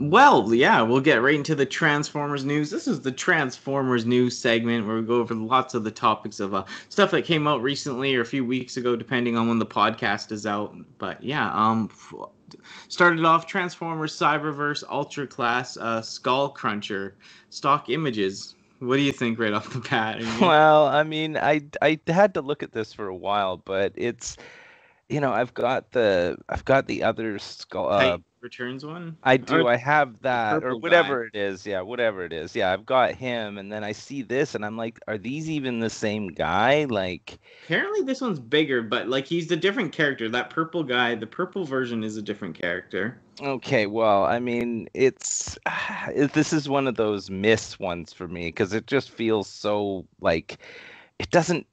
Well, yeah, we'll get right into the Transformers news. This is the Transformers news segment where we go over lots of the topics of stuff that came out recently or a few weeks ago, depending on when the podcast is out. But yeah, started off Transformers Cyberverse Ultra Class Skullcruncher stock images. What do you think right off the bat? Well, I mean, I had to look at this for a while, but it's I've got the other skull. Tight returns one I or do. I have the that or purple guy? whatever it is. Yeah, whatever it is. Yeah, I've got him, and then I see this, and I'm like, are these even the same guy? Like, Apparently this one's bigger, but like he's the different character. That purple guy, the purple version is a different character. okay, well, I mean, this is one of those miss ones for me because it just feels so like it doesn't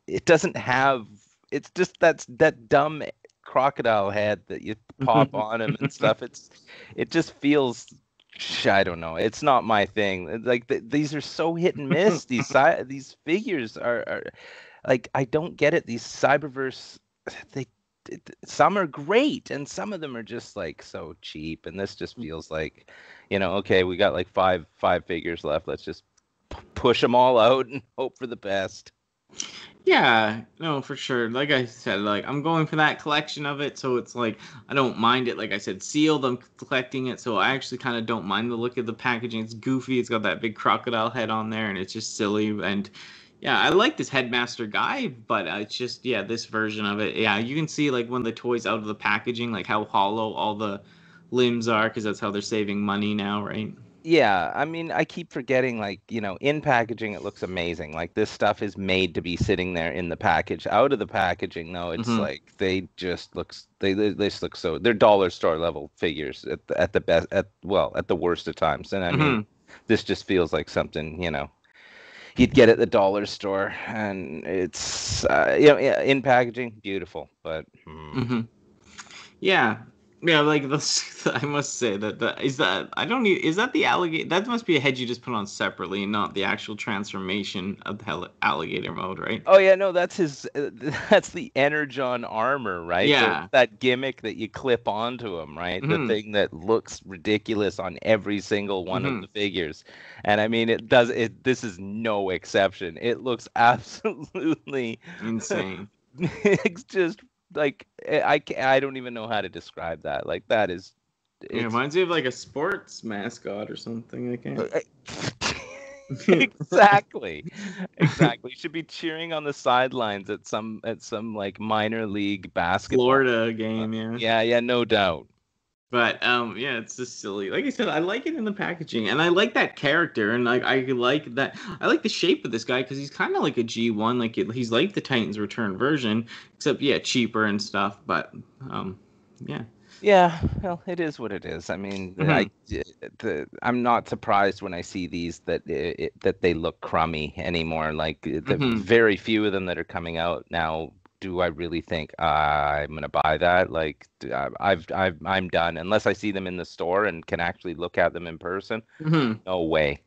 it doesn't have it's just that dumb crocodile head that you pop on him and stuff. It just feels I don't know. It's not my thing. Like these are so hit and miss. These figures are like I don't get it. These Cyberverse they some are great and some of them are just like so cheap, and this just feels like, okay, we got like five figures left. Let's just push them all out and hope for the best. Yeah, no, for sure. Like I said, like I'm going for that collection of it, so it's like I don't mind it. Like I said, sealed. I'm collecting it, so I actually kind of don't mind the look of the packaging. It's goofy. It's got that big crocodile head on there, and it's just silly. And yeah, I like this headmaster guy, but it's just this version of it. Yeah, you can see like when the toys out of the packaging, like how hollow all the limbs are, because that's how they're saving money now, right? Yeah, I mean, I keep forgetting, like, in packaging, it looks amazing. Like, this stuff is made to be sitting there in the package. Out of the packaging, though, it's like they just look so. They're dollar store level figures at the best, at the worst of times. And I mean, this just feels like something, you'd get at the dollar store, and it's in packaging, beautiful, but. Yeah. Yeah, like I must say is that I don't need is that the alligator? That must be a head you just put on separately, and not the actual transformation of the alligator mode, right? Oh yeah, no, that's his. That's the Energon armor, right? Yeah. That gimmick that you clip onto him, right? The thing that looks ridiculous on every single one of the figures, and I mean, it does. This is no exception. It looks absolutely Insane. It's just like I don't even know how to describe that. Like that is. It reminds me of like a sports mascot or something. I can't. Exactly. Should be cheering on the sidelines at some like minor league basketball. Florida game, Yeah, no doubt. But yeah, it's just silly. Like I said, I like it in the packaging, and I like that character, and like I like that. I like the shape of this guy because he's kind of like a G1, like he's like the Titans Return version, except cheaper and stuff. But yeah. Yeah, well, it is what it is. I mean, I'm not surprised when I see these that they look crummy anymore. Like the very few of them that are coming out now. Do I really think I'm gonna buy that? Like, I'm done unless I see them in the store and can actually look at them in person. No way.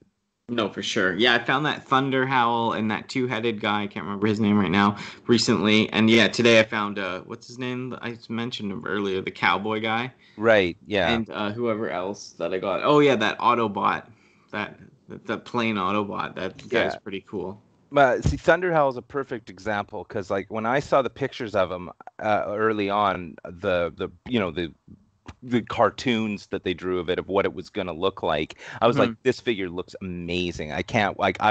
No, for sure. Yeah, I found that Thunder Howl and that two-headed guy. I can't remember his name right now. Recently, and yeah, today I found what's his name? I mentioned him earlier, the cowboy guy. Right. Yeah. And whoever else that I got. Oh yeah, that Autobot, that plain Autobot. That guy's pretty cool. See, Thunderhowl is a perfect example because, like, when I saw the pictures of him early on, the cartoons that they drew of it, of what it was going to look like, I was like, this figure looks amazing. I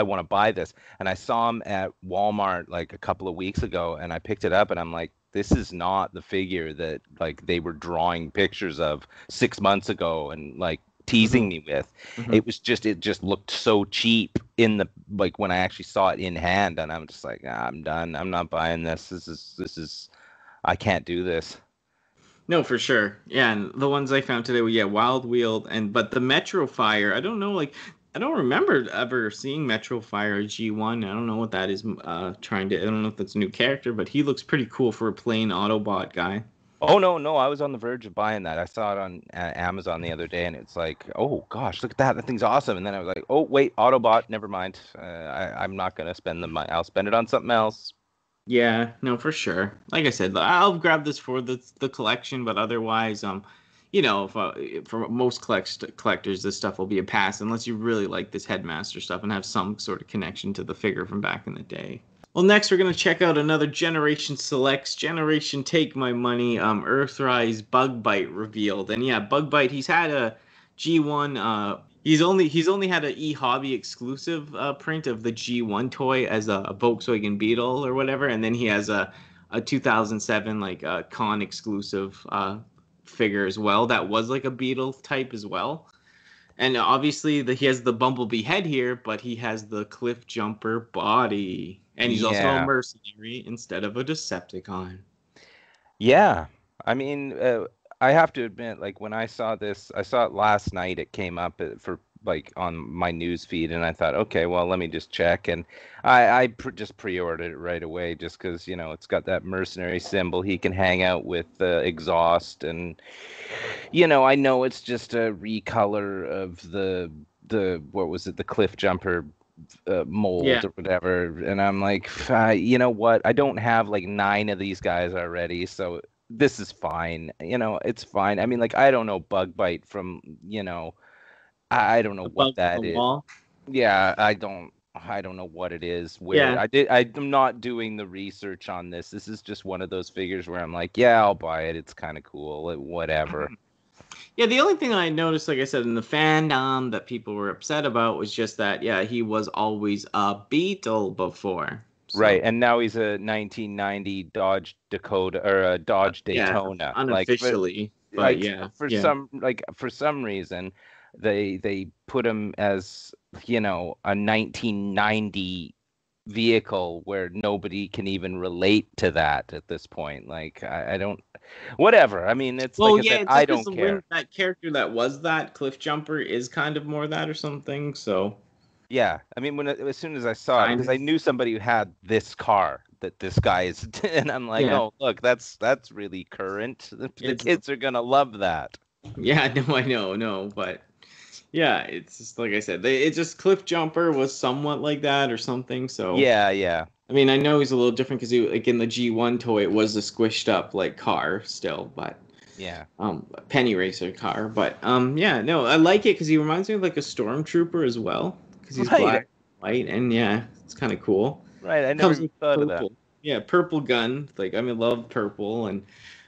want to buy this. And I saw him at Walmart like a couple of weeks ago, and I picked it up, and I'm like, this is not the figure that like they were drawing pictures of 6 months ago and like teasing me with. It just looked so cheap in the like when I actually saw it in hand, and I'm just like, I'm done. I'm not buying this. This is I can't do this. No, for sure. Yeah, and the ones I found today were Wild Wheel but the Metro Fire. I don't know, like I don't remember ever seeing Metro Fire G1. I don't know what that is. I don't know if that's a new character, but he looks pretty cool for a plain Autobot guy. Oh, no, I was on the verge of buying that. I saw it on Amazon the other day, and it's like, oh, gosh, look at that. That thing's awesome. And then I was like, oh, wait, Autobot, never mind. I'm not going to spend the money. I'll spend it on something else. Yeah, no, for sure. Like I said, I'll grab this for the collection, but otherwise, you know, for most collectors, this stuff will be a pass unless you really like this Headmaster stuff and have some sort of connection to the figure from back in the day. Well, next we're going to check out another Generation Selects, Generation Take My Money, Earthrise Bugbite revealed. And yeah, Bugbite, he's had a G1, he's only had an e-hobby exclusive print of the G1 toy as a Volkswagen Beetle or whatever, and then he has a 2007 like con exclusive figure as well that was like a Beetle type as well. And obviously he has the Bumblebee head here, but he has the Cliff Jumper body. And he's also a mercenary instead of a Decepticon. Yeah. I mean, I have to admit, like, when I saw this, I saw it last night. It came up for like on my news feed, and I thought, okay, well, let me just check. And I just pre-ordered it right away, just because, you know, it's got that mercenary symbol. He can hang out with exhaust, and you know, I know it's just a recolor of the what was it, the Cliff Jumper mold or whatever. And I'm like, you know what? I don't have like 9 of these guys already, so this is fine. You know, it's fine. I mean, like, I don't know Bugbite from, you know, I don't know what that is. Wall. Yeah, I don't know what it is. I'm not doing the research on this. This is just one of those figures where I'm like, yeah, I'll buy it. It's kind of cool. Whatever. Yeah, the only thing I noticed, like I said, in the fandom that people were upset about was just that, yeah, he was always a Beetle before. So. Right, and now he's a 1990 Dodge Dakota or a Dodge Daytona. Yeah, unofficially, for some reason, they put him as, you know, a 1990 vehicle where nobody can even relate to that at this point. Like, I don't. Whatever. I mean, it's like I said, I don't care. That character that was that Cliff Jumper is kind of more that or something. So yeah, I mean, as soon as I saw it, because I knew somebody who had this car that this guy is, and I'm like, oh, look, that's really current. The kids are gonna love that. Yeah, no, I know, but yeah, it's just like I said, it's just Cliff Jumper was somewhat like that or something. So yeah. I mean, I know he's a little different because he, like in the G1 toy, it was a squished up like car still, but yeah, penny racer car. But yeah, no, I like it because he reminds me of like a stormtrooper as well because he's black, white, and yeah, it's kind of cool. Right, I never thought of that. Yeah, purple gun. Like I love purple and.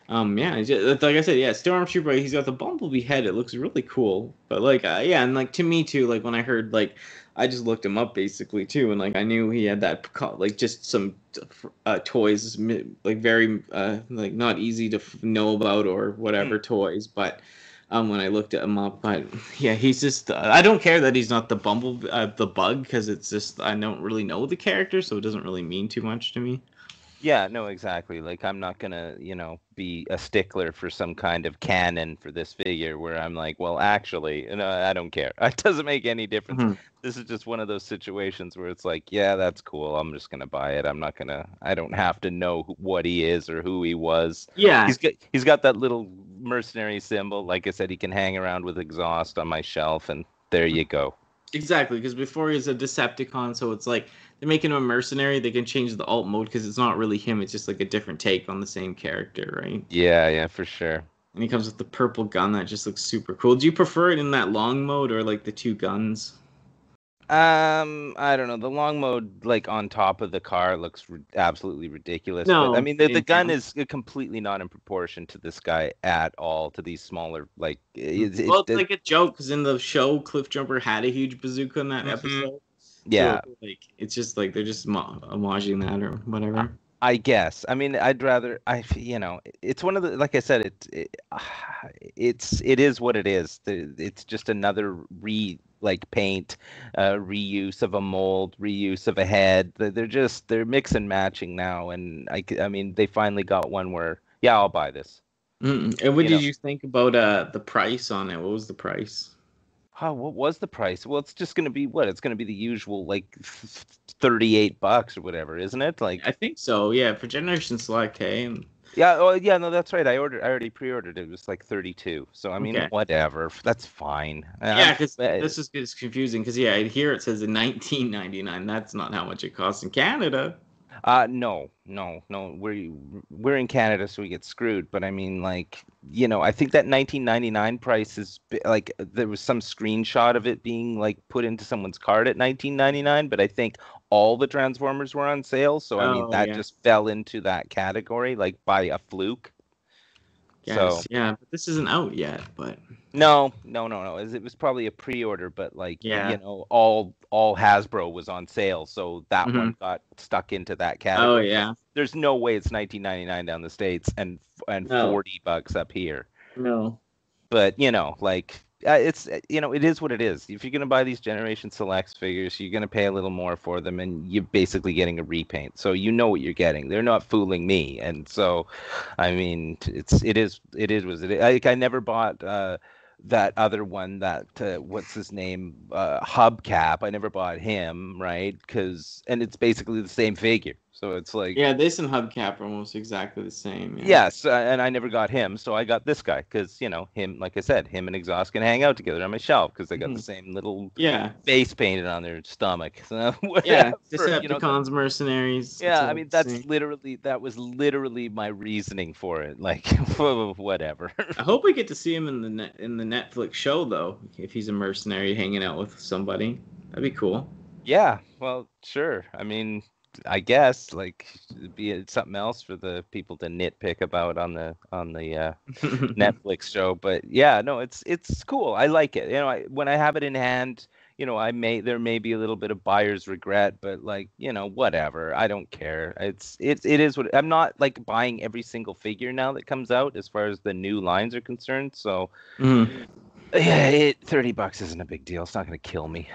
Yeah, just, like I said, yeah, Stormtrooper, he's got the Bumblebee head. It looks really cool. But, like, yeah, and, like, to me, too, like, when I heard, like, I just looked him up, basically, too, and, like, I knew he had that, like, just some toys, like, very, like, not easy to know about or whatever toys, but when I looked him up, but, yeah, he's just, I don't care that he's not the the Bug, because it's just, I don't really know the character, so it doesn't really mean too much to me. Yeah, no, exactly. Like, I'm not gonna, you know, be a stickler for some kind of canon for this figure where I'm like, well, actually, no, I don't care. It doesn't make any difference. Mm-hmm. This is just one of those situations where it's like, yeah, that's cool. I'm just gonna buy it. I don't have to know what he is or who he was. Yeah. He's got that little mercenary symbol. Like I said, he can hang around with exhaust on my shelf, and there you go. Exactly, because before he was a Decepticon, so it's like they're making him a mercenary. They can change the alt mode because it's not really him. It's just like a different take on the same character, right? Yeah, for sure. And he comes with the purple gun that just looks super cool. Do you prefer it in that long mode or like the 2 guns? I don't know. The long mode, like on top of the car, looks absolutely ridiculous. No, but I mean, the gun is completely not in proportion to this guy at all. To these smaller, like, it's like a joke because in the show, Cliff Jumper had a huge bazooka in that episode. Yeah, so, like it's just like they're just homaging that or whatever. I guess. I mean, I'd rather. You know, it's one of the. Like I said, it is what it is. It's just another paint, reuse of a mold, reuse of a head. They're mix and matching now, and I mean, they finally got one where, yeah, I'll buy this. Mm-mm. And what did you think about the price on it? What was the price? Oh, what was the price? Well, it's just going to be what? It's going to be the usual, like, $38 or whatever, isn't it? Like, I think so. Yeah, for Generation Select, hey. Yeah. Oh, yeah. No, that's right. I already pre-ordered it. It was like 32. So I mean, whatever. That's fine. Yeah, because this is confusing. Because here it says in 19.99. That's not how much it costs in Canada. No. We're in Canada, so we get screwed. But I mean, like, I think that 1999 price is like there was some screenshot of it being like put into someone's cart at 1999. But I think all the Transformers were on sale, so I mean Oh that yeah. just fell into that category like by a fluke. So Yes. Yeah. But this isn't out yet. But no. It was probably a pre-order, but like yeah. all Hasbro was on sale, so that Hmm. one got stuck into that Oh category. But yeah. there's no way it's 19.99 down the States and No. $40 up here. No. But like it's it is what it is. If you're gonna buy these Generation Selects figures, you're gonna pay a little more for them, and you're basically getting a repaint. So you know what you're getting. They're not fooling me, and so, I mean, it is what it is. Like I never bought that other one that what's his name Hubcap. I never bought him, right? And it's basically the same figure. So it's like. Yeah, this and Hubcap are almost exactly the same. Yeah. Yes, and I never got him, so I got this guy because him, like I said, him and Exhaust can hang out together on my shelf because they got the Mhm. same little Yeah. face painted on their stomach. So Yeah. whatever, Decepticons, mercenaries. It's yeah, I all mean the same. that was literally my reasoning for it. Like whatever. I hope we get to see him in the Netflix show though. If he's a mercenary hanging out with somebody, that'd be cool. Yeah, well, sure. I mean, I guess like it'd be something else for the people to nitpick about on the Netflix show. But yeah, no, it's cool. I like it. When I have it in hand, there may be a little bit of buyer's regret, but like, whatever. I don't care. It is what I'm not like buying every single figure now that comes out as far as the new lines are concerned. So Mhm. yeah, $30 isn't a big deal. It's not gonna kill me.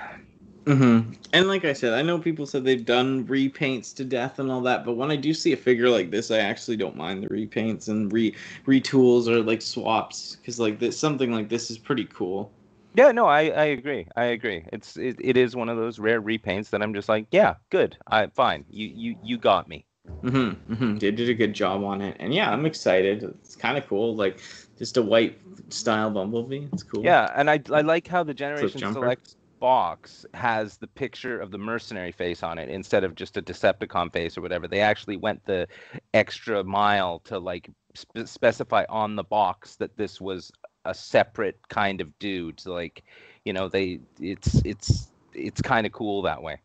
And like I said, I know people said they've done repaints to death and all that, but when I do see a figure like this, I actually don't mind the repaints and retools or like swaps because like this something like this is pretty cool. Yeah, no, I agree. I agree. It is one of those rare repaints that I'm just like, yeah, good. Fine. You got me. They did a good job on it, and yeah, I'm excited. It's kind of cool, like just a white style Bumblebee. It's cool. Yeah, and I like how the Cliff Generation jumper. Select box has the picture of the mercenary face on it instead of just a Decepticon face or whatever. They actually went the extra mile to like specify on the box that this was a separate kind of dude. So like, it's kind of cool that way.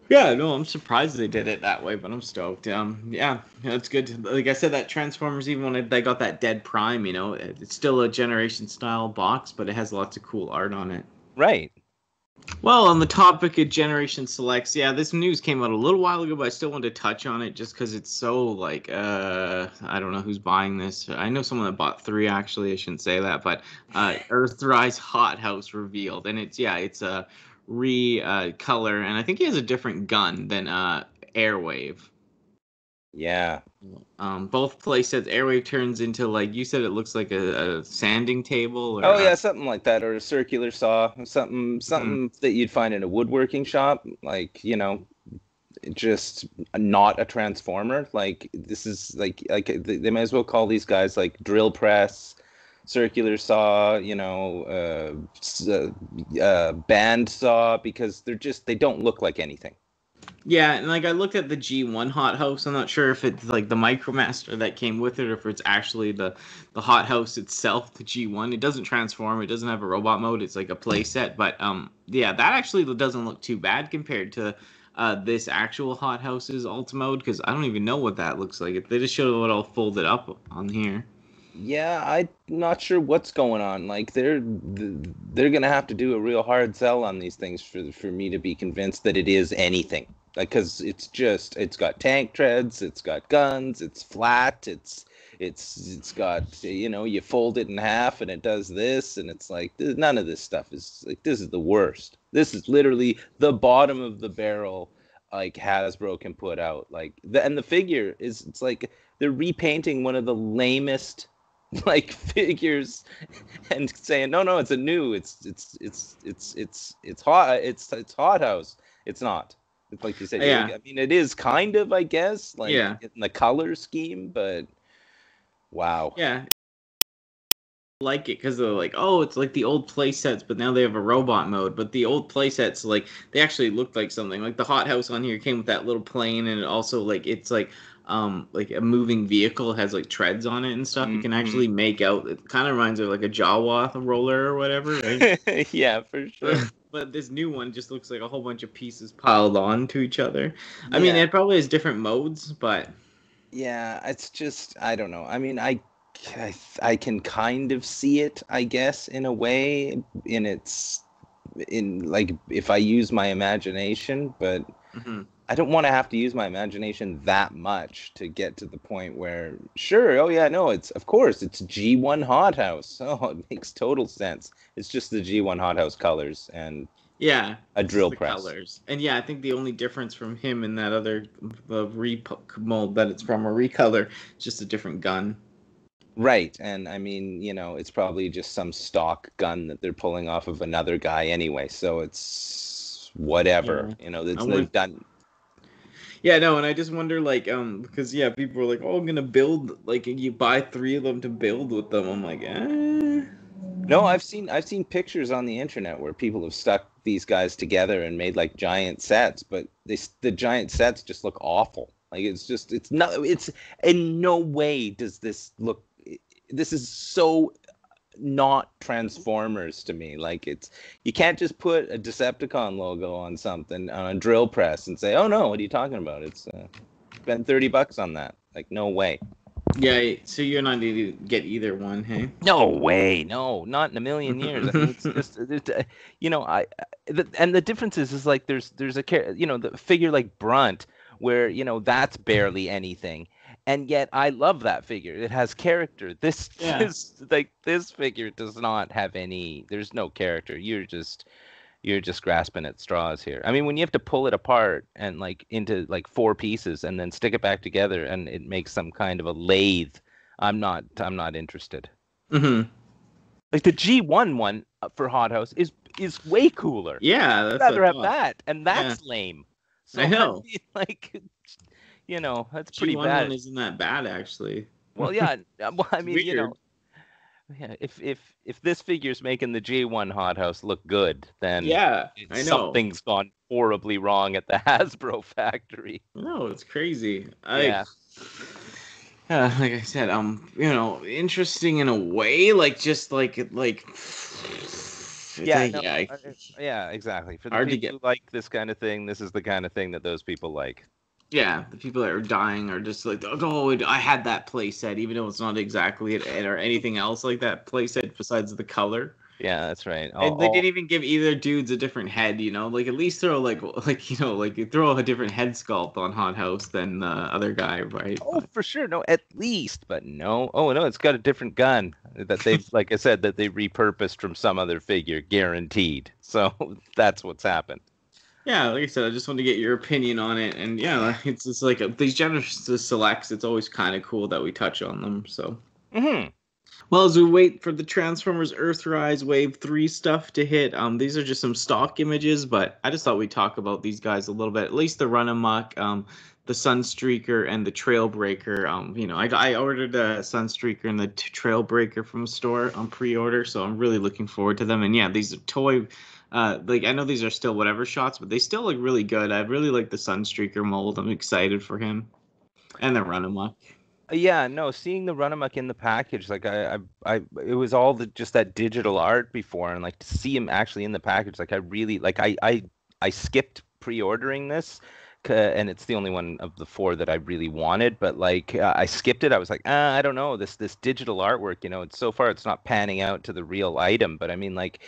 Yeah, no, I'm surprised they did it that way, but I'm stoked. Yeah, it's good. Like I said, that Transformers, even when they got that Dead Prime, it's still a Generation style box, but it has lots of cool art on it. Right. Well, on the topic of Generation Selects, yeah, this news came out a little while ago, but I still wanted to touch on it just because it's so like, I don't know who's buying this. I know someone that bought 3 actually. I shouldn't say that, but Earthrise Hothouse revealed, and it's a color, and I think he has a different gun than Airwave. Yeah. Both playsets, Airwave turns into like you said, it looks like a sanding table or Oh yeah, something like that, or a circular saw, something that you'd find in a woodworking shop, like just not a transformer. Like this is like they might as well call these guys like drill press, circular saw, band saw, because they don't look like anything. Yeah, and like I looked at the G1 Hothouse. I'm not sure if it's like the Micromaster that came with it, or if it's actually the Hothouse itself, the G1. It doesn't transform. It doesn't have a robot mode. It's like a playset. But yeah, that actually doesn't look too bad compared to this actual Hothouse's Ultra mode, because I don't even know what that looks like. They just showed it all folded up on here. Yeah, I'm not sure what's going on. Like they're gonna have to do a real hard sell on these things for me to be convinced that it is anything. Like, because it's got tank treads, it's got guns, it's flat, it's got you fold it in half and it does this, and it's like none of this stuff is like, this is the worst. This is literally the bottom of the barrel, like Hasbro can put out. Like and the figure it's like they're repainting one of the lamest like figures and saying no, it's a new, it's hot house. It's not. It's like you said. Yeah. I mean, it is kind of, I guess, like Yeah. in the color scheme, but wow. Yeah. like it because they're like, oh, it's like the old play sets, but now they have a robot mode. But the old play sets, like, they actually looked like something. Like the hothouse on here came with that little plane, and it also like it's like a moving vehicle. It has like treads on it and stuff. You can actually make out. It kind of reminds of like a Jawa roller or whatever, right? Yeah, for sure. But this new one just looks like a whole bunch of pieces piled on to each other. I mean, Yeah. it probably has different modes, but Yeah, it's just I don't know. I mean, I can kind of see it, I guess, in a way, in like if I use my imagination, but mhm. I don't want to have to use my imagination that much to get to the point where, sure, oh yeah, no, it's of course it's G1 Hothouse. Oh, it makes total sense. It's just the G1 Hothouse colors and Yeah, a it's just drill the press. colors. And yeah, I think the only difference from him and that other mold that it's from a recolor is just a different gun. Right, and I mean, it's probably just some stock gun that they're pulling off of another guy anyway, so it's whatever. Yeah. I They've want done. Yeah, no, and I just wonder like because yeah, people were like, "Oh, I'm going to build like you buy 3 of them to build with them." I'm like, "Eh." No, I've seen pictures on the internet where people have stuck these guys together and made like giant sets, but the giant sets just look awful. Like it's in no way does this look. This is so not Transformers to me. Like you can't just put a Decepticon logo on something on a drill press and say, "Oh no, what are you talking about? It's spend $30 on that." Like no way. Yeah, so you're not going to get either one, hey? No way, no, not in a million years. I mean, it's just, and the difference is like there's the figure like Brunt, where that's barely anything, and yet I love that figure. It has character. This Yeah. this figure does not have any. There's no character. You're just grasping at straws here. I mean, when you have to pull it apart and like into like 4 pieces and then stick it back together and it makes some kind of a lathe, I'm not interested. Mhm. Like the G1 one for Hothouse is way cooler. Yeah, I'd that's rather what I have thought. that, and that's lame. So I know. mean, like, that's pretty G1 one bad. isn't that bad actually. Well, yeah. Well, I mean, Weird. yeah. If this figure's making the G1 Hothouse look good, then Yeah, I know. something's gone horribly wrong at the Hasbro factory. No, it's crazy. Yeah. Like I said, interesting in a way, like just Yeah, no, yeah, yeah, exactly. For the hard to people get. who like this kind of thing, this is the kind of thing that those people like. Yeah, the people that are dying are just like, oh, I had that play set, even though it's not exactly it or anything else like that play set besides the color. Yeah, that's right. And they didn't even give either dudes a different head, like at least throw like you throw a different head sculpt on Hothouse than the other guy, right? Oh, for sure. No, at least, but no. Oh, no, it's got a different gun that they've, like I said, that they repurposed from some other figure, guaranteed. So that's what's happened. Yeah, like I said, I just wanted to get your opinion on it, and yeah, it's just like these generous selects. It's always kind of cool that we touch on them. So, well, as we wait for the Transformers Earthrise Wave 3 stuff to hit, these are just some stock images, but I just thought we'd talk about these guys a little bit. At least the Run Amok, the Sunstreaker, and the Trailbreaker. I ordered the Sunstreaker and the Trailbreaker from the store on pre-order, so I'm really looking forward to them. And yeah, these are toy. Like I know these are still whatever shots, but they still look really good. I really like the Sunstreaker mold. I'm excited for him, and the Run Amok. Yeah, no, seeing the Run Amok in the package, like it was all just that digital art before, and like to see him actually in the package, like I really like I skipped pre-ordering this, and it's the only one of the 4 that I really wanted, but like I skipped it. I was like, I don't know, this digital artwork, it's so far it's not panning out to the real item, but I mean like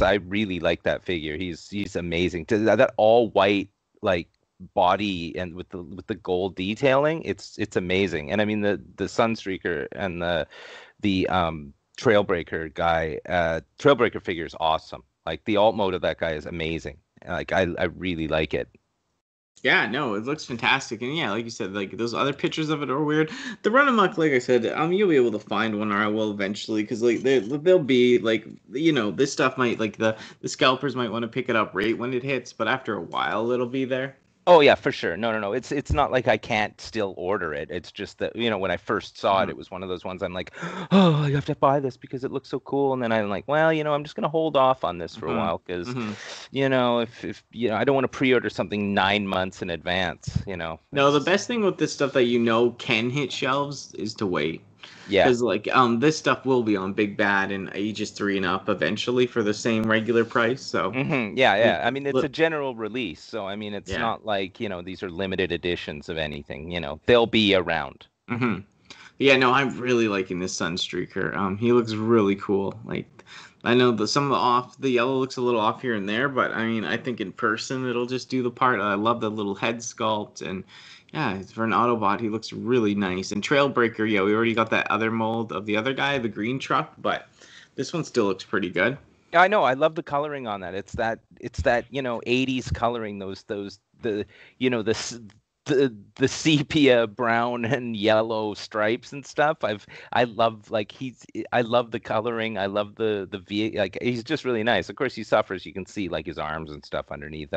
I really like that figure. He's amazing. That all white like body and with the gold detailing, it's amazing. And I mean the Sunstreaker and the Trailbreaker guy, Trailbreaker figure is awesome. Like the alt mode of that guy is amazing. Like I really like it. Yeah, no, it looks fantastic, and yeah, like you said, like those other pictures of it are weird. The Run Amok, like I said, you'll be able to find one, or I will eventually, because like they'll be like, this stuff might like the scalpers might want to pick it up right when it hits, but after a while it'll be there. Oh yeah, for sure. No. It's not like I can't still order it. It's just that, when I first saw it, Mhm. it was one of those ones I'm like, oh, I have to buy this because it looks so cool. And then I'm like, well, I'm just gonna hold off on this for a Mhm. while because, Mhm. if I don't want to pre-order something 9 months in advance. No, the It's best thing with this stuff that can hit shelves is to wait. yeah. Because this stuff will be on Big Bad and ages 3 and up eventually for the same regular price. So Yeah. like, I mean, it's a general release, so I mean, it's yeah. not like, these are limited editions of anything. They'll be around. Hmm. Yeah, no, I'm really liking this Sunstreaker. He looks really cool. Like, I know the yellow looks a little off here and there, but I mean, I think in person it'll just do the part. I love the little head sculpt, and yeah, for an Autobot, he looks really nice. And Trailbreaker, yeah, we already got that other mold of the other guy, the green truck, but this one still looks pretty good. Yeah, I know. I love the coloring on that. It's that 80s coloring, those the you know the s- the sepia brown and yellow stripes and stuff. I love like I love the coloring. I love the like he's just really nice. Of course he suffers. You can see like his arms and stuff underneath.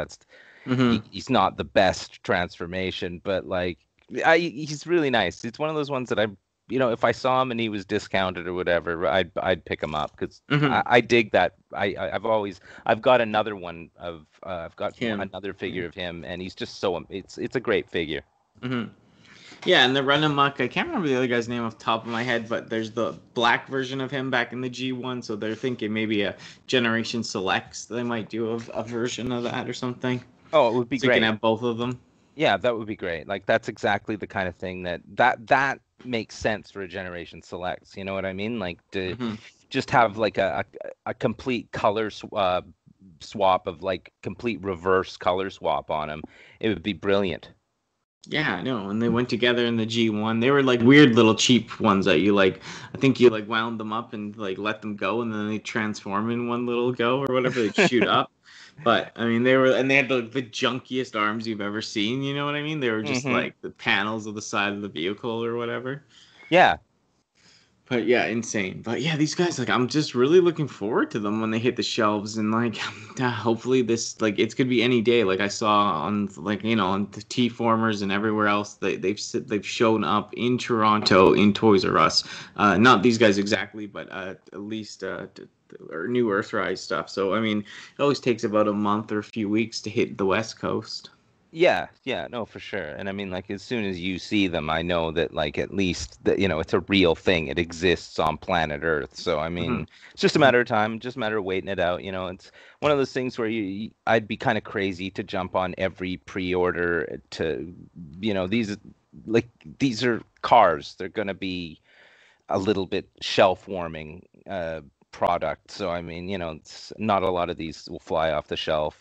Hmm. He's not the best transformation, but like he's really nice. It's one of those ones that if I saw him and he was discounted or whatever, I'd pick him up because Hmm. I dig that. I've got another one of I've got Him. another figure of him, and he's just so it's a great figure. Hmm. Yeah, and the Run Amok, I can't remember the other guy's name off the top of my head, but there's the black version of him back in the G1, so they're thinking maybe a Generation Selects. They might do a version of that or something. Oh, it would be So you can great. have both of them. Yeah, that would be great. Like that's exactly the kind of thing that makes sense for a Generation Selects. You know what I mean? Like to Hmm. just have like a complete color swap of like complete reverse color swap on him. It would be brilliant. Yeah, I know. And they went together in the G1. They were like weird little cheap ones that you like. I think you like wound them up and like let them go, and then they transform in one little go or whatever. They'd shoot up. But I mean, they had the junkiest arms you've ever seen. You know what I mean? They were just Hmm. like the panels of the side of the vehicle or whatever. Yeah. But yeah, insane. But yeah, these guys, like, I'm just really looking forward to them when they hit the shelves, and like, hopefully this, like, it's gonna be any day. Like I saw on, like, on the T Formers and everywhere else, they've shown up in Toronto in Toys R Us. Not these guys exactly, but at least or new Earthrise stuff. So I mean, it always takes about a month or a few weeks to hit the West Coast. Yeah, no, for sure. And I mean, like, as soon as you see them, I know that, like, at least that, it's a real thing. It exists on planet Earth. So, I Hmm. mean, it's just a Hmm. matter of time, just a matter of waiting it out. It's one of those things where I'd be kind of crazy to jump on every pre-order to, these, like, these are cars. They're going to be a little bit shelf warming product. So, I mean, it's not a lot of these will fly off the shelf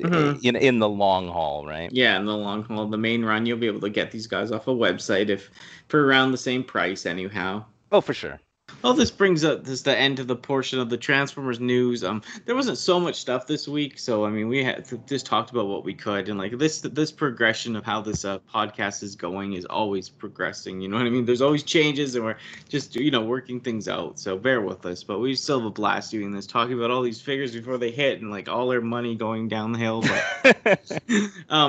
Hmm. in the long haul, right? Yeah, in the long haul, the main run, you'll be able to get these guys off a website if for around the same price, anyhow. Oh, for sure. Well, this brings up this the end of the portion of the Transformers news. There wasn't so much stuff this week, so I mean, we had just talked about what we could, and like this progression of how this podcast is going is always progressing. You know what I mean? There's always changes, and we're just working things out. So bear with us, but we still have a blast doing this, talking about all these figures before they hit, and like all their money going down the hill. But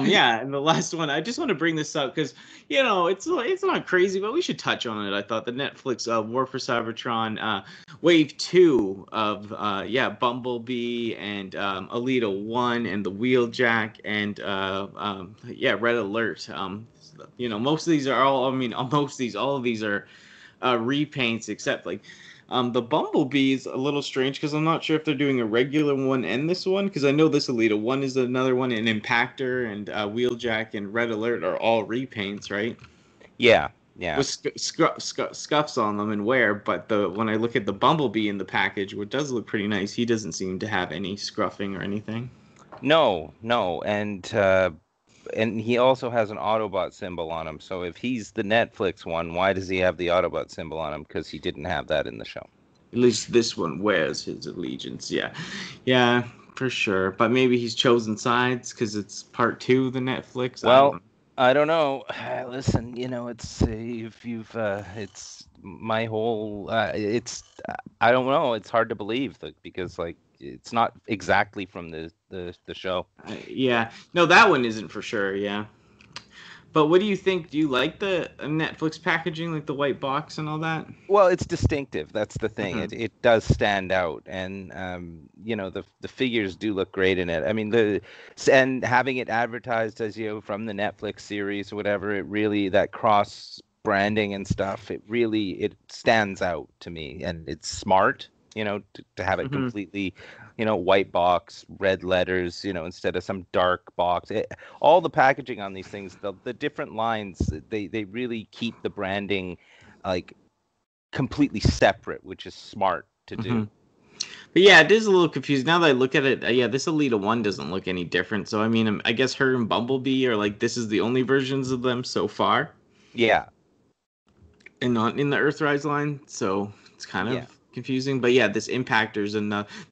yeah, and the last one, I just want to bring this up because it's not crazy, but we should touch on it. I thought the Netflix War for Cybertron Wave 2 of Bumblebee and Alita 1 and the Wheeljack and yeah, Red Alert. Most of these are all. I mean, most of these, all of these are repaints, except like the Bumblebee is a little strange because I'm not sure if they're doing a regular one and this one because I know this Alita one is another one, and Impactor and Wheeljack and Red Alert are all repaints, right? Yeah, yeah. With scuffs on them and wear, but the when I look at the Bumblebee in the package, which does look pretty nice, he doesn't seem to have any scruffing or anything. No, and he also has an Autobot symbol on him. So if he's the Netflix one, why does he have the Autobot symbol on him? Because he didn't have that in the show. At least this one wears his allegiance. Yeah, yeah, for sure. But maybe he's chosen sides because it's part two of the Netflix. I don't Well, know. I don't know. Listen, it's if you've it's my whole it's I don't know. It's hard to believe that because like it's not exactly from the the show. Yeah, no, that one isn't for sure. Yeah, but what do you think? Do you like the Netflix packaging, like the white box and all that? Well, it's distinctive. That's the thing. Mhm. It does stand out, and the figures do look great in it. I mean, and having it advertised as from the Netflix series or whatever, it really, that cross branding and stuff, it stands out to me, and it's smart. To have it completely, white box, red letters, instead of some dark box. All the packaging on these things, the different lines, they really keep the branding like completely separate, which is smart to do. But yeah, it is a little confusing now that I look at it. Yeah, this Alita 1 doesn't look any different. So I mean, I guess her and Bumblebee are like, this is the only versions of them so far, Yeah, and not in the Earthrise line. So it's kind of confusing. But yeah, this Impactor's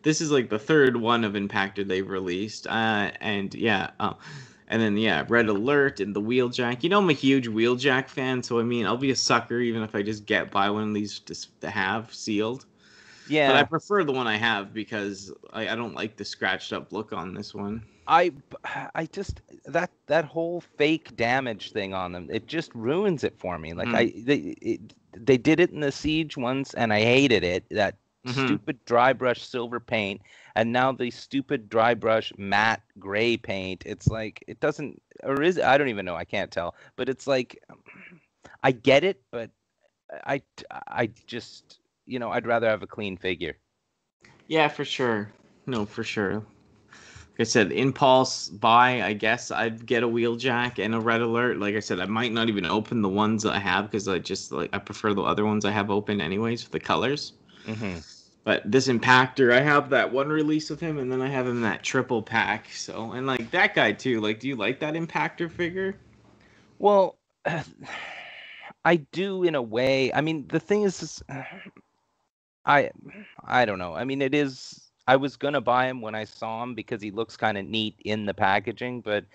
this is like the third one of Impactor they've released. And yeah, and then yeah, Red Alert and the Wheeljack. I'm a huge Wheeljack fan, so I mean, I'll be a sucker even if I just buy one of these just to have sealed. yeah. But I prefer the one I have because I don't like the scratched up look on this one. I just that whole fake damage thing on them, it just ruins it for me. Like they did it in the Siege once, and I hated it. That stupid dry brush silver paint, and now the stupid dry brush matte gray paint. It's like it doesn't, or is it? I don't even know. I can't tell. But it's like I get it, but I just I'd rather have a clean figure. Yeah, for sure. No, for sure. Like I said, impulse buy, I guess I'd get a Wheeljack and a Red Alert. Like I said, I might not even open the ones that I have because I prefer the other ones I have open anyways for the colors. But this Impactor, I have that one release of him, and then I have him that triple pack. So, and like that guy too. Like, do you like that Impactor figure? Well, I do in a way. I mean, the thing is I don't know. I mean, it is. I was gonna buy him when I saw him because he looks kind of neat in the packaging, but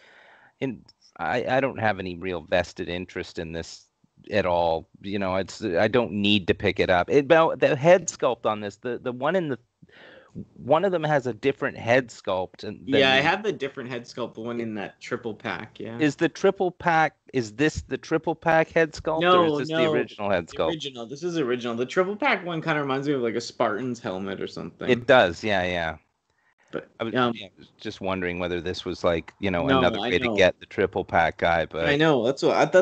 I don't have any real vested interest in this at all. I don't need to pick it up. The head sculpt on this, the one of them has a different head sculpt. Yeah, I have the different head sculpt, the one in that triple pack. Yeah. Is the triple pack? Is this the triple pack head sculpt, or is this the original head sculpt? Original. This is original. The triple pack one kind of reminds me of like a Spartan's helmet or something. It does. Yeah. But I was just wondering whether this was like another way to get the triple pack guy. But I know that's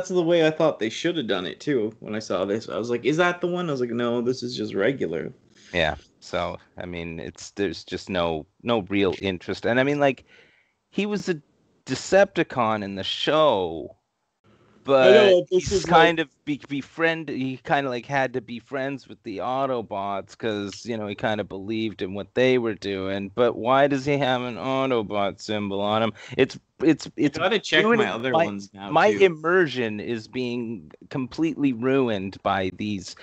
the way I thought they should have done it too. When I saw this, I was like, "Is that the one?" I was like, "No, this is just regular." Yeah. So I mean, there's just no real interest, and I mean, like, he was a Decepticon in the show, but he's kind of he kind of like had to be friends with the Autobots because he kind of believed in what they were doing. But why does he have an Autobot symbol on him? It's gotta check my other ones now. My immersion is being completely ruined by these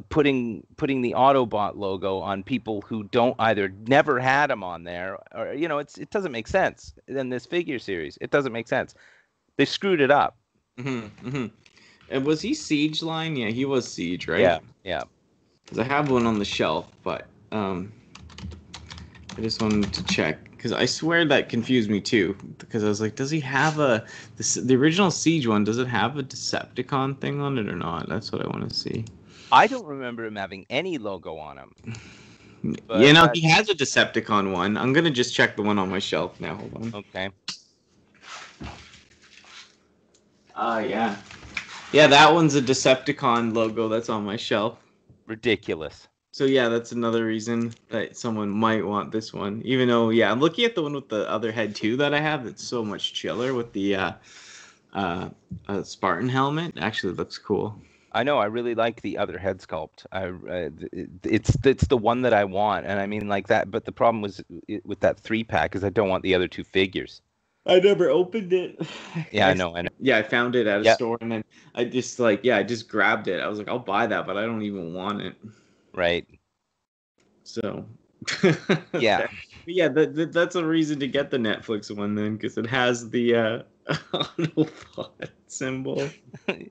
putting the Autobot logo on people who don't either never had them on there, or it doesn't make sense in this figure series. It doesn't make sense. They screwed it up. And was he Siege line? Yeah, he was Siege, right? Yeah. Because I have one on the shelf, but I just wanted to check because I swear that confused me too. Because I was like, does he have the original Siege one? Does it have a Decepticon thing on it or not? That's what I want to see. I don't remember him having any logo on him. But, he has a Decepticon one. I'm gonna just check the one on my shelf now. Hold on. Okay. Yeah. Yeah, that one's a Decepticon logo that's on my shelf. Ridiculous. So yeah, that's another reason that someone might want this one. Even though, yeah, I'm looking at the one with the other head too that I have. It's so much chiller with the Spartan helmet. It actually looks cool. I know. I really like the other head sculpt. It's the one that I want, and I mean like that. But the problem was with that 3-pack is I don't want the other 2 figures. I never opened it. Yeah, I know. Yeah, I found it at a store, and then I just grabbed it. I was like, I'll buy that, but I don't even want it. Right. So. Yeah. Yeah, that's a reason to get the Netflix one then, because it has the Autobot symbol.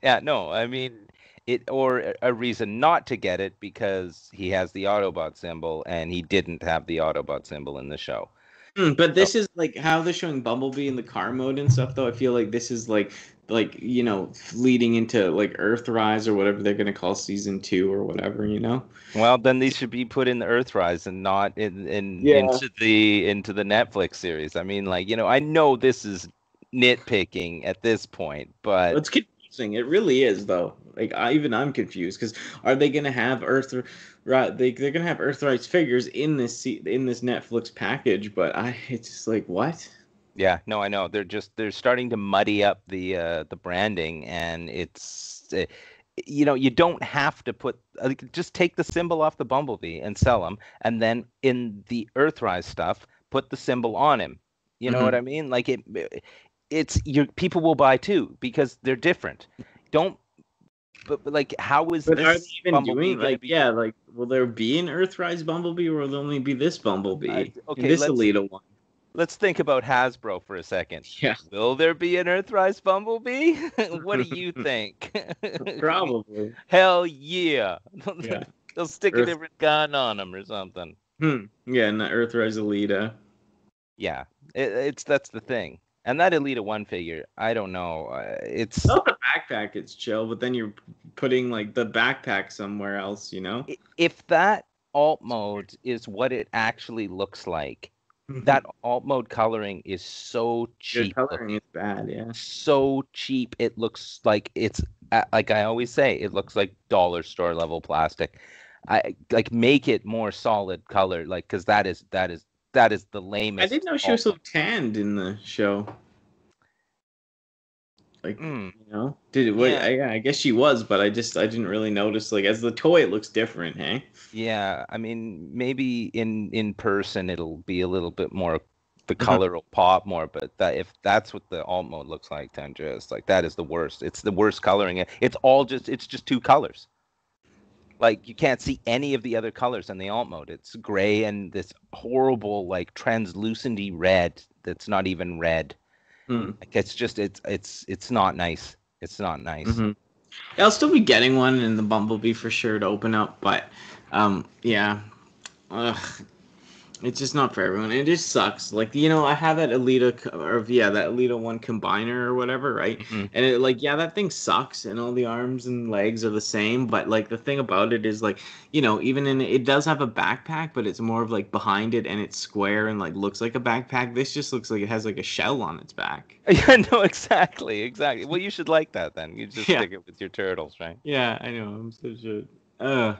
Yeah, no, I mean or a reason not to get it because he has the Autobot symbol and he didn't have the Autobot symbol in the show. But So, this is like how they're showing Bumblebee in the car mode and stuff. Though I feel like this is like leading into like Earthrise or whatever they're gonna call season 2 or whatever. well, then these should be put in the Earthrise and not Yeah. into the Netflix series. I mean, like, I know this is nitpicking at this point, but It's confusing. It really is, though. Like I'm confused because are they gonna have they're gonna have Earthrise figures in this Netflix package? But it's just like what? yeah, no, I know. They're starting to muddy up the branding, and it's you don't have to put just take the symbol off the Bumblebee and sell them, and then in the Earthrise stuff, put the symbol on him. You know what I mean? Like it's people will buy too because they're different. Don't but like how is But are they this even Bumblebee doing going to like be? yeah like will there be an Earthrise Bumblebee or will there only be this Bumblebee and Okay, this Alita one? let's think about Hasbro for a second. Yeah, Will there be an Earthrise Bumblebee? What do you think? probably. Hell yeah. Yeah, They'll stick a Earth. different gun on them or something. Yeah, and the Earthrise Alita. Yeah, that's the thing. And that Elita 1 figure, I don't know. It's Not the backpack, it's chill, but then you're putting like the backpack somewhere else. if that alt mode is what it actually looks like, that alt mode coloring is so Your cheap coloring looking. is bad, yeah. So cheap. It looks like it's like I always say, it looks like dollar store level plastic. I like make it more solid color, like because that is the I lamest. didn't know she was so tanned in the show. Like, did it? What? Yeah. I guess she was, but I didn't really notice. Like, as the toy, it looks different, hey? Yeah, I mean, maybe in person it'll be a little bit more, the color will pop more, but if that's what the alt mode looks like, then just like that is the worst. It's the worst coloring. It's just two colors. Like you can't see any of the other colors in the alt mode. It's gray and this horrible like translucenty red that's not even red. Like it's not nice. It's not nice. I'll still be getting one in the Bumblebee for sure to open up, but yeah. Ugh. It's just not for everyone. It just sucks. Like, I have that that Elita 1 combiner or whatever, right? And it that thing sucks and all the arms and legs are the same, but like the thing about it is like, even it does have a backpack, but it's more of like behind it and it's square and like looks like a backpack. This just looks like it has like a shell on its back. Yeah, no, exactly. Well, you should like that then. You just Yeah. stick it with your turtles, right? Yeah, I know. I'm such a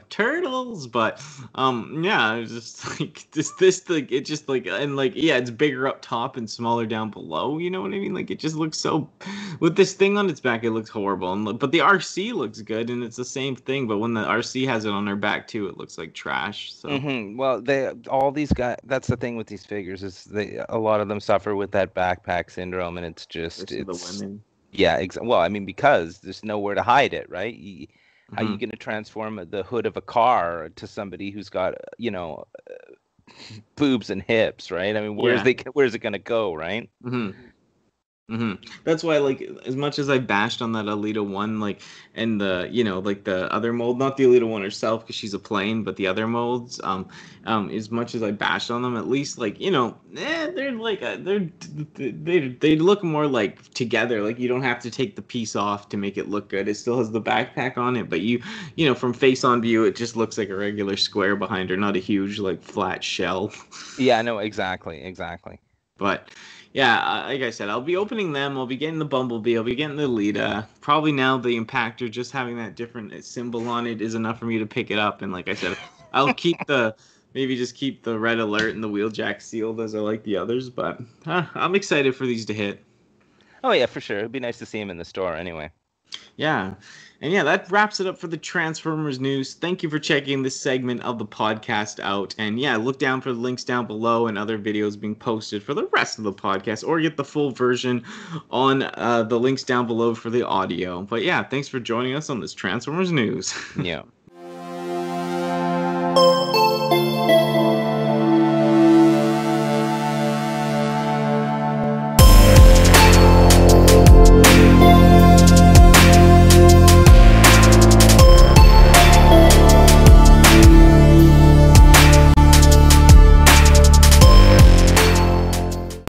turtles, but yeah, it's just like this like it just like and like yeah, it's bigger up top and smaller down below. You know what I mean? Like it just looks so with this thing on its back, it looks horrible. But the RC looks good, and it's the same thing. But when the RC has it on her back too, it looks like trash. So Well, all these guys. That's the thing with these figures is a lot of them suffer with that backpack syndrome, and it's the women. Yeah, well, I mean, because there's nowhere to hide it, right? How are you going to transform the hood of a car to somebody who's got, boobs and hips, right? I mean, where's it going to go, right? That's why, like, as much as I bashed on that Alita 1, like, and the, like the other mold, not the Alita 1 herself because she's a plane, but the other molds, as much as I bashed on them, at least, like, they're like, they look more like together. Like, you don't have to take the piece off to make it look good. It still has the backpack on it, but from face on view, it just looks like a regular square behind her, not a huge, like, flat shell. Yeah, no, exactly. But yeah, like I said, I'll be opening them. I'll be getting the Bumblebee. I'll be getting the Alita. Probably now the Impactor, just having that different symbol on it is enough for me to pick it up. And like I said, I'll keep maybe just keep the red alert and the wheeljack sealed as I like the others. But I'm excited for these to hit. Oh yeah, for sure. It'd be nice to see him in the store anyway. Yeah. And yeah, that wraps it up for the Transformers news. Thank you for checking this segment of the podcast out. And yeah, look down for the links down below and other videos being posted for the rest of the podcast, or get the full version on the links down below for the audio. But yeah, thanks for joining us on this Transformers news. Yeah.